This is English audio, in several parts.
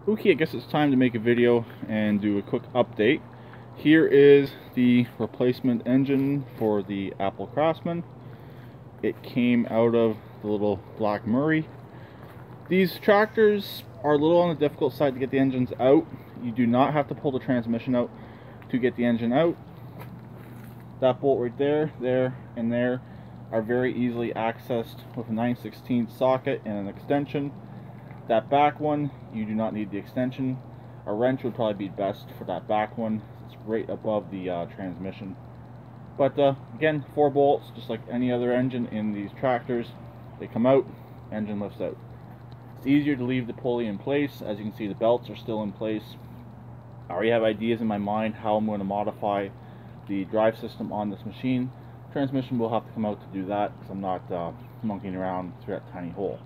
Okay, I guess it's time to make a video and do a quick update. Here is the replacement engine for the Apple Craftsman. It came out of the little Black Murray. These tractors are a little on the difficult side to get the engines out. You do not have to pull the transmission out to get the engine out. That bolt right there, and there are very easily accessed with a 9/16 socket and an extension. That back one, you do not need the extension. A wrench would probably be best for that back one. It's right above the transmission. But again, 4 bolts, just like any other engine in these tractors. They come out, engine lifts out. It's easier to leave the pulley in place. As you can see, the belts are still in place. I already have ideas in my mind how I'm going to modify the drive system on this machine. Transmission will have to come out to do that because I'm not monkeying around through that tiny hole.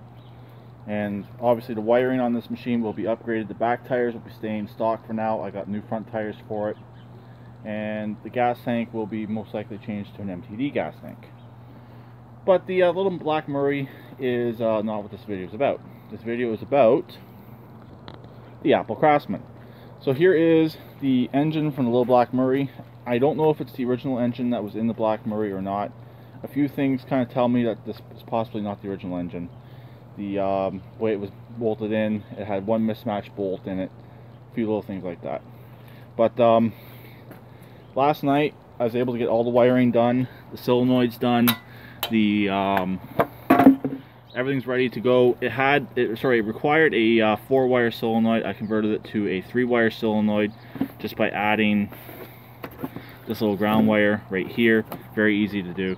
And obviously the wiring on this machine will be upgraded. The back tires will be staying stock for now. I got new front tires for it. And the gas tank will be most likely changed to an MTD gas tank. But the little Black Murray is not what this video is about. This video is about the Apple Craftsman. So here is the engine from the little Black Murray. I don't know if it's the original engine that was in the Black Murray or not. A few things kind of tell me that this is possibly not the original engine. The way it was bolted in, it had one mismatched bolt in it, a few little things like that. But last night I was able to get all the wiring done, the solenoids done, the everything's ready to go. It required a 4-wire solenoid. I converted it to a 3-wire solenoid just by adding this little ground wire right here. Very easy to do.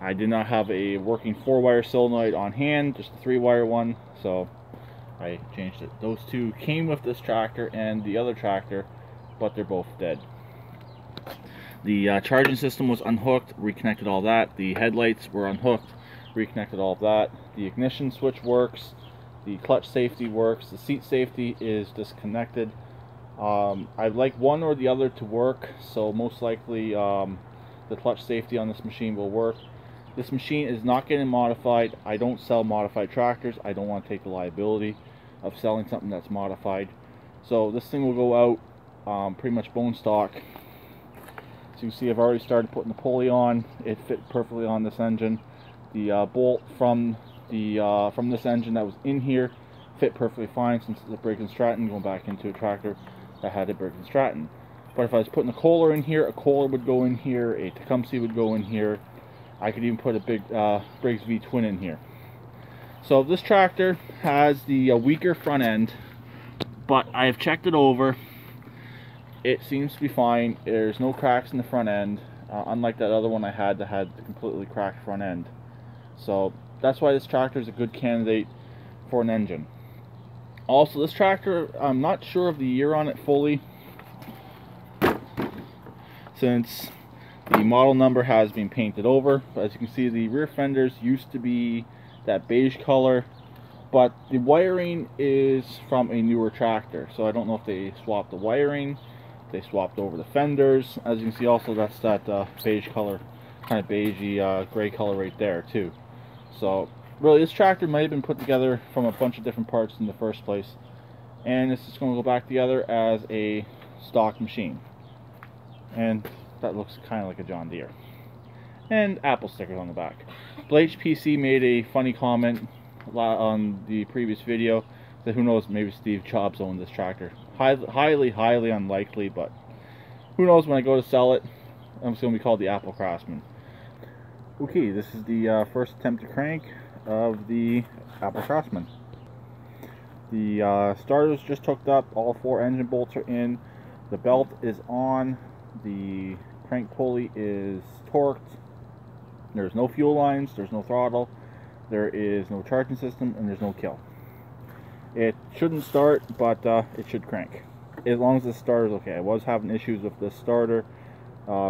I did not have a working 4-wire solenoid on hand, just a 3-wire one, so I changed it. Those two came with this tractor and the other tractor, but they're both dead. The charging system was unhooked, reconnected all that. The headlights were unhooked, reconnected all of that. The ignition switch works, the clutch safety works, the seat safety is disconnected. I'd like one or the other to work, so most likely the clutch safety on this machine will work. This machine is not getting modified. I don't sell modified tractors. I don't want to take the liability of selling something that's modified. So this thing will go out pretty much bone stock. So you see I've already started putting the pulley on. It fit perfectly on this engine. The bolt from this engine that was in here fit perfectly fine since it's a Briggs & Stratton going back into a tractor that had a Briggs & Stratton. But if I was putting a Kohler in here, a Kohler would go in here, a Tecumseh would go in here. I could even put a big Briggs V twin in here. So this tractor has the weaker front end, but I have checked it over. It seems to be fine. There's no cracks in the front end, unlike that other one I had that had the completely cracked front end. So that's why this tractor is a good candidate for an engine. Also, this tractor, I'm not sure of the year on it fully, since the model number has been painted over. But as you can see, the rear fenders used to be that beige color, but the wiring is from a newer tractor, so I don't know if they swapped the wiring, they swapped over the fenders. As you can see also, that's that beige color, kind of beigey gray color right there too. So really this tractor might have been put together from a bunch of different parts in the first place, and it's just going to go back together as a stock machine. And that looks kind of like a John Deere. And Apple stickers on the back. Blake PC made a funny comment on the previous video that who knows, maybe Steve Jobs owned this tractor. Highly unlikely, but who knows, when I go to sell it, it's going to be called the Apple Craftsman. Okay, this is the first attempt to crank of the Apple Craftsman. The starter's just hooked up, all 4 engine bolts are in, the belt is on, the crank pulley is torqued, there's no fuel lines, there's no throttle, there is no charging system, and there's no kill. It shouldn't start, but it should crank, as long as the starter's okay. I was having issues with this starter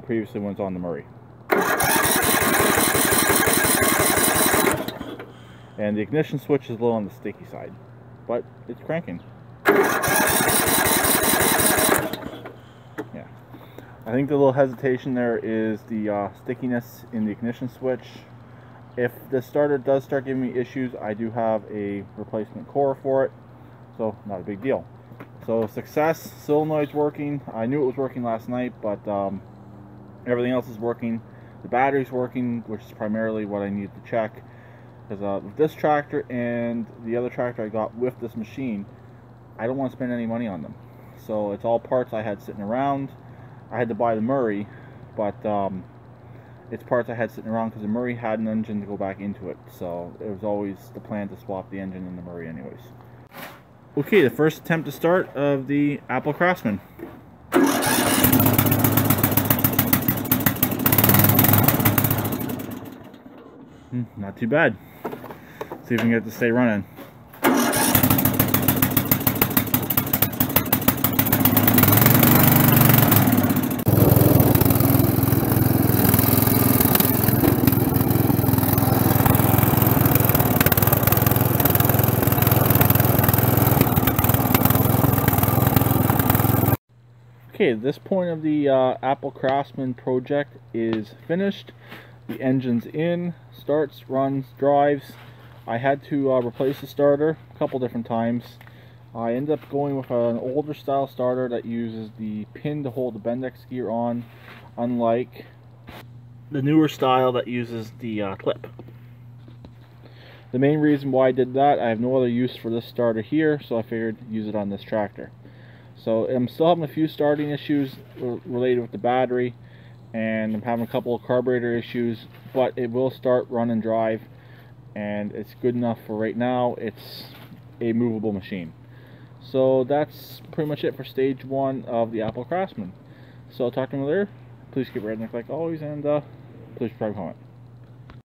previously when it's on the Murray. And the ignition switch is a little on the sticky side, but it's cranking. Yeah, I think the little hesitation there is the stickiness in the ignition switch. If the starter does start giving me issues, I do have a replacement core for it, so not a big deal. So success, solenoid's working. I knew it was working last night, but everything else is working. The battery's working, which is primarily what I need to check. Because with this tractor and the other tractor I got with this machine, I don't want to spend any money on them. So it's all parts I had sitting around. I had to buy the Murray, but it's parts I had sitting around because the Murray had an engine to go back into it. So it was always the plan to swap the engine in the Murray anyways. Okay, the first attempt to start of the Apple Craftsman. Not too bad. See if we can get it to stay running. Okay, at this point of the Apple Craftsman project is finished. The engine's in, starts, runs, drives. I had to replace the starter a couple different times. I ended up going with an older style starter that uses the pin to hold the Bendix gear on, unlike the newer style that uses the clip. The main reason why I did that, I have no other use for this starter here, so I figured use it on this tractor. So I'm still having a few starting issues related with the battery, and I'm having a couple of carburetor issues, but it will start, run, and drive, and it's good enough for right now. It's a movable machine. So that's pretty much it for stage one of the Apple Craftsman. So I'll talk to you later. Please keep redneck like always, and please subscribe, comment.